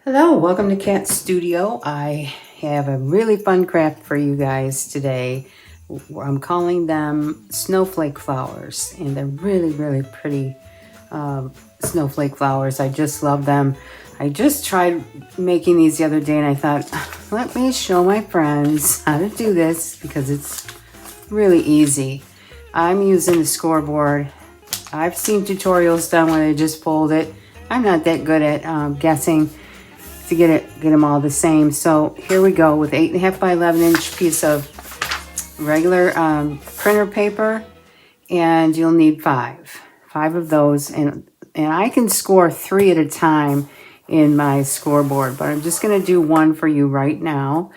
Hello, welcome to Cat Studio. I have a really fun craft for you guys today. I'm calling them snowflake flowers, and they're really pretty snowflake flowers. I just love them. I just tried making these the other day, and I thought, let me show my friends how to do this because it's really easy. I'm using the scoreboard. I've seen tutorials done where they just fold it. I'm not that good at guessing to get them all the same. So here we go with 8.5 by 11 inch piece of regular printer paper, and you'll need five of those, and I can score 3 at a time in my scoreboard, but I'm just going to do one for you right now.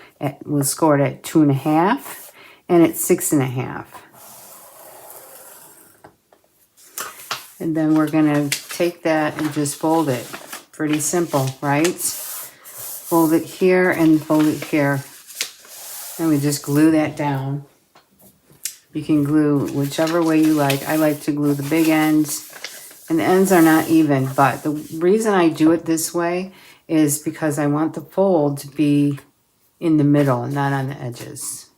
We'll score it at 2.5 and at 6.5, and then we're going to take that and just fold it. Pretty simple, right? Fold it here and fold it here. And we just glue that down. You can glue whichever way you like. I like to glue the big ends. And the ends are not even, but the reason I do it this way is because I want the fold to be in the middle and not on the edges.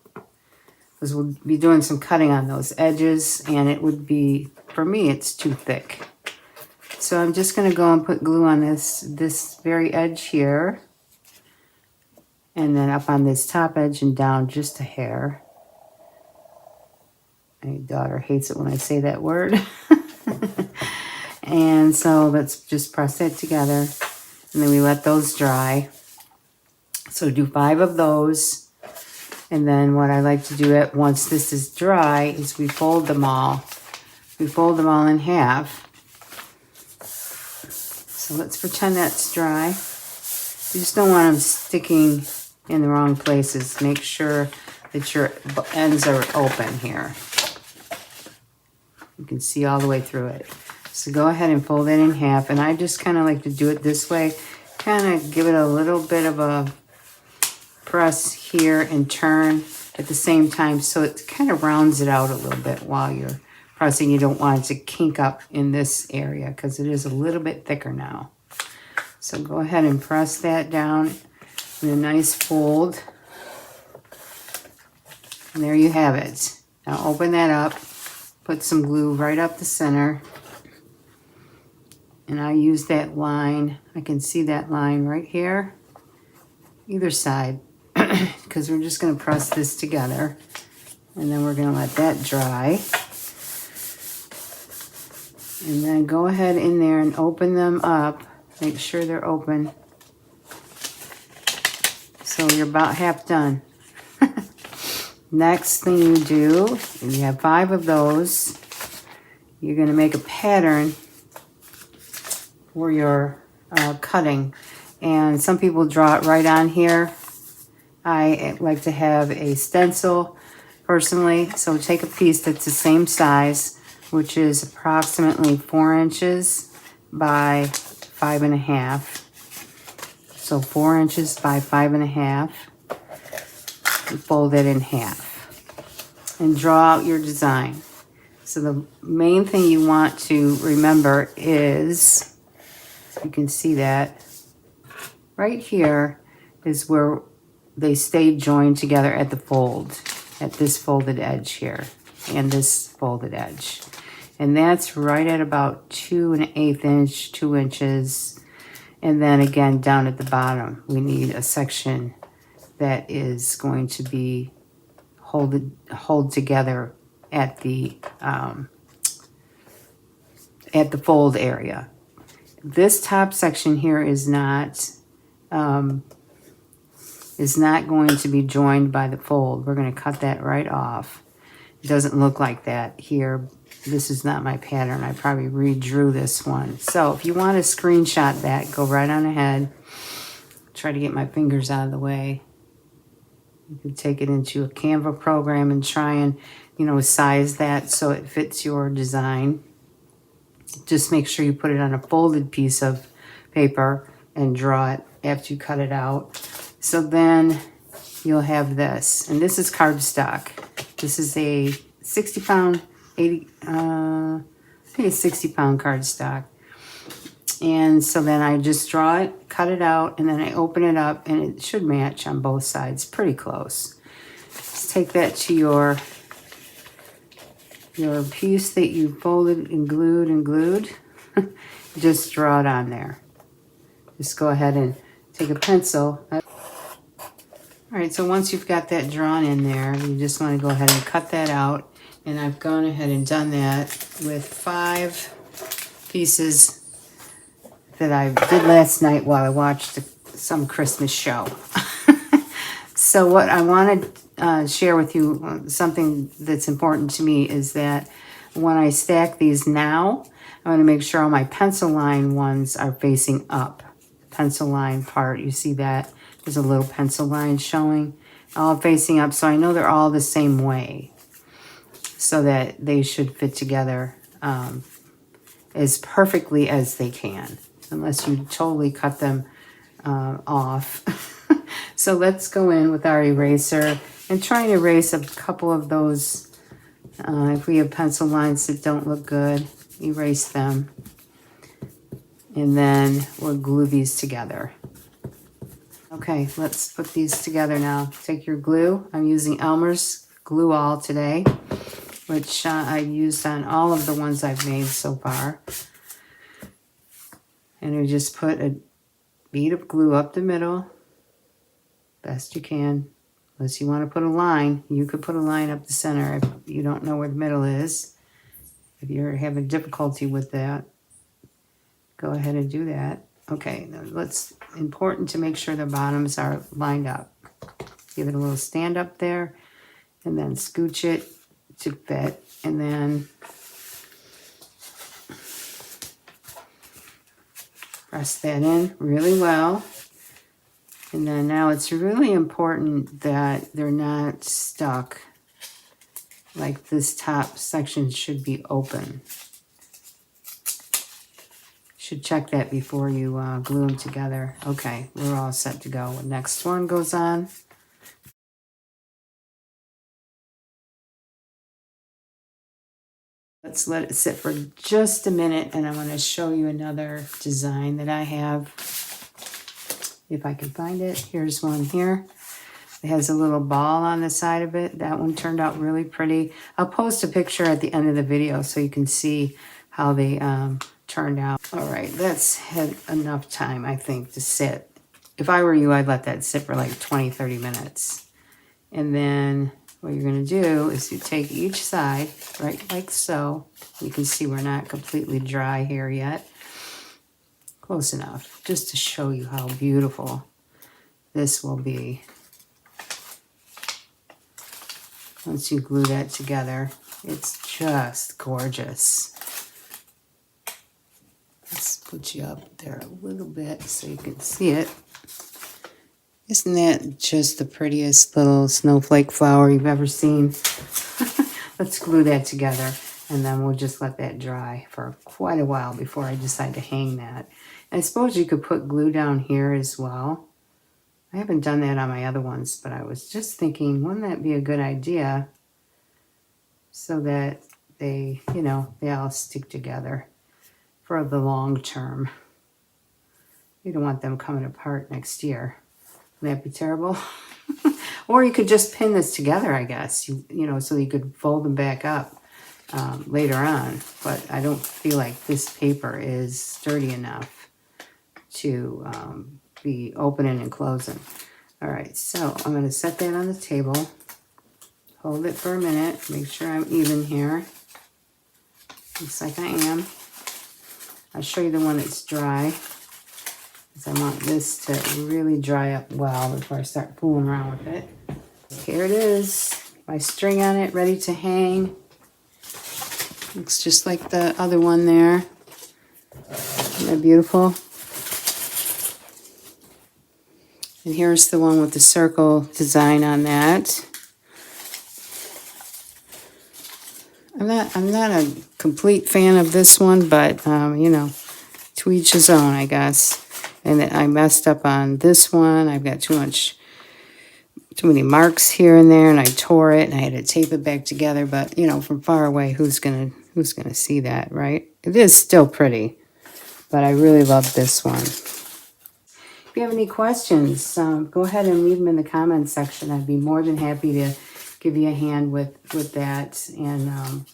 Because we'll be doing some cutting on those edges, and it would be, for me, it's too thick. So I'm just going to go and put glue on this very edge here. And then up on this top edge and down just a hair. My daughter hates it when I say that word. And so let's just press that together. And then we let those dry. So do 5 of those. And then what I like to do once this is dry is we fold them all. We fold them all in half. So let's pretend that's dry. You just don't want them sticking in the wrong places. Make sure that your ends are open here. You can see all the way through it. So go ahead and fold it in half. And I just kind of like to do it this way. Kind of give it a little bit of a press here and turn at the same time. So it kind of rounds it out a little bit while you're pressing. You don't want it to kink up in this area because it is a little bit thicker now. So go ahead and press that down in a nice fold. And there you have it. Now open that up. Put some glue right up the center. And I use that line. I can see that line right here. Either side. Because we're just going to press this together. And then we're going to let that dry. And then go ahead in there and open them up. Make sure they're open. So you're about half done. Next thing you do, and you have 5 of those, you're going to make a pattern for your cutting. And some people draw it right on here. I like to have a stencil personally. So take a piece that's the same size, which is approximately 4 inches by 5.5. So 4 inches by 5.5. Fold it in half and draw out your design. So the main thing you want to remember is, you can see that right here is where they stay joined together at the fold, at this folded edge here and this folded edge. And that's right at about 2.1/8 inch, 2 inches. And then again, down at the bottom, we need a section that is going to be hold together at the fold area. This top section here is not going to be joined by the fold. We're going to cut that right off. It doesn't look like that here. This is not my pattern. I probably redrew this one. So if you want to screenshot that, go right on ahead. Try to get my fingers out of the way. You can take it into a Canva program and try and, size that so it fits your design. Just make sure you put it on a folded piece of paper and draw it after you cut it out. So then you'll have this. And this is cardstock. This is a 60-pound, I think it's 60-pound cardstock. And so then I just draw it, cut it out, and then I open it up, and it should match on both sides, pretty close. Just take that to your piece that you folded and glued. Just draw it on there. Just go ahead and take a pencil. All right, so once you've got that drawn in there, you just want to go ahead and cut that out. And I've gone ahead and done that with 5 pieces that I did last night while I watched some Christmas show. So what I want to share with you, something that's important to me, is that when I stack these now, I want to make sure all my pencil line ones are facing up. Pencil line part, you see that? There's a little pencil line showing, all facing up, so I know they're all the same way, so that they should fit together as perfectly as they can, unless you totally cut them off. So let's go in with our eraser and try and erase a couple of those. If we have pencil lines that don't look good, erase them. And then we'll glue these together. Okay, let's put these together now. Take your glue. I'm using Elmer's Glue All today, which I've used on all of the ones I've made so far. And you just put a bead of glue up the middle, best you can. Unless you want to put a line, you could put a line up the center if you don't know where the middle is. If you're having difficulty with that, go ahead and do that. Okay, now important to make sure the bottoms are lined up. Give it a little stand up there, and then scooch it to fit, and then press that in really well. And then now it's really important that they're not stuck. Like this top section should be open. Should check that before you glue them together. Okay, we're all set to go. Next one goes on. Let's let it sit for just a minute, and I want to show you another design that I have. If I can find it, here's one here. It has a little ball on the side of it. That one turned out really pretty. I'll post a picture at the end of the video so you can see how they turned out. All right, that's had enough time, I think, to sit. If I were you, I'd let that sit for like 20-30 minutes. And then what you're going to do is you take each side, right like so. You can see we're not completely dry here yet. Close enough, just to show you how beautiful this will be. Once you glue that together, it's just gorgeous. Let's put you up there a little bit so you can see it. Isn't that just the prettiest little snowflake flower you've ever seen? Let's glue that together, and then we'll just let that dry for quite a while before I decide to hang that. And I suppose you could put glue down here as well. I haven't done that on my other ones, but I was just thinking, wouldn't that be a good idea so that they all stick together for the long term. You don't want them coming apart next year. Wouldn't that be terrible? Or you could just pin this together, I guess, so you could fold them back up later on. But I don't feel like this paper is sturdy enough to be opening and closing. All right, so I'm going to set that on the table. Hold it for a minute. Make sure I'm even here. Looks like I am. I'll show you the one that's dry, because I want this to really dry up well before I start fooling around with it. Here it is. My string on it, ready to hang. Looks just like the other one there. Isn't that beautiful? And here's the one with the circle design on that. I'm not a complete fan of this one, but to each his own, I guess. And I messed up on this one. I've got too many marks here and there, and I tore it, and I had to tape it back together. But from far away, who's gonna see that, right? It is still pretty. but I really love this one. If you have any questions, go ahead and leave them in the comments section. I'd be more than happy to give you a hand with that. And,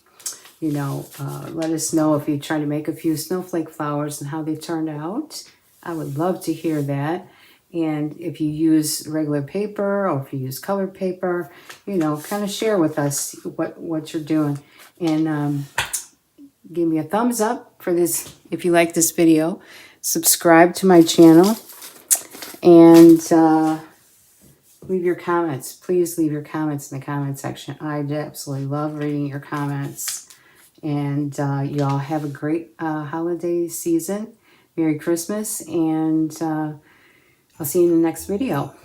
you know, let us know if you try to make a few snowflake flowers and how they turned out. I would love to hear that. And if you use regular paper or if you use colored paper, you know, kind of share with us what you're doing. And give me a thumbs up for this if you like this video. Subscribe to my channel. And leave your comments. Please leave your comments in the comment section. I absolutely love reading your comments. And y'all have a great holiday season. Merry Christmas. And I'll see you in the next video.